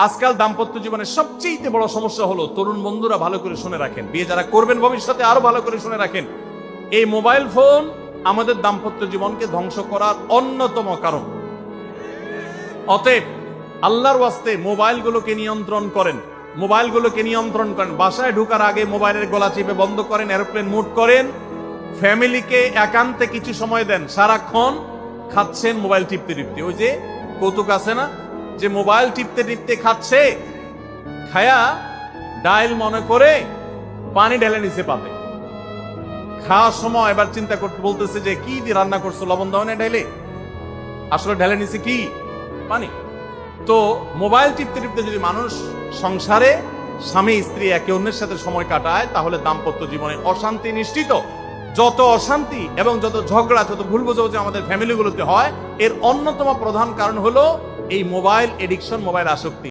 আজকাল দাম্পত্য জীবনের সবচেয়ে বড় সমস্যা হলো, তরুণ বন্ধুরা ভালো করে শুনে রাখেন, বিয়ে যারা করবেন ভবিষ্যতে আরো ভালো করে শুনে রাখেন, এই মোবাইল ফোন আমাদের দাম্পত্য জীবনকে ধ্বংস করার অন্যতম কারণ। অতএব আল্লাহর ওয়াস্তে মোবাইলগুলোকে নিয়ন্ত্রণ করেন, মোবাইলগুলোকে নিয়ন্ত্রণ করেন। বাসায় ঢোকার আগে মোবাইলের গলা চিপে বন্ধ করেন, এরোপ্লেন মুড করেন। ফ্যামিলিকে একান্তে কিছু সময় দেন। সারাক্ষণ খাচ্ছেন মোবাইল টিপতে টিপতে, ওই যে কৌতুক আছে না, যে মোবাইল টিপতে টিপতে খাচ্ছে, খায়া ডাইল মনে করে পানি ঢেলে নিচে পাতে। খাওয়ার সময় এবার চিন্তা করতে বলতেছে যে কি দিয়ে রান্না করছো, লবণ দাও না ঢেলে, আসলে ঢেলে নিচে কি পানি। তো মোবাইল টিপতে টিপতে যদি মানুষ সংসারে স্বামী স্ত্রী একে অন্যের সাথে সময় কাটায়, তাহলে দাম্পত্য জীবনে অশান্তি নিশ্চিত। যত অশান্তি এবং যত ঝগড়া, যত ভুল বোঝাবুঝি আমাদের ফ্যামিলিগুলোতে হয়, এর অন্যতম প্রধান কারণ হলো এই মোবাইল এডিকশন, মোবাইল আসক্তি।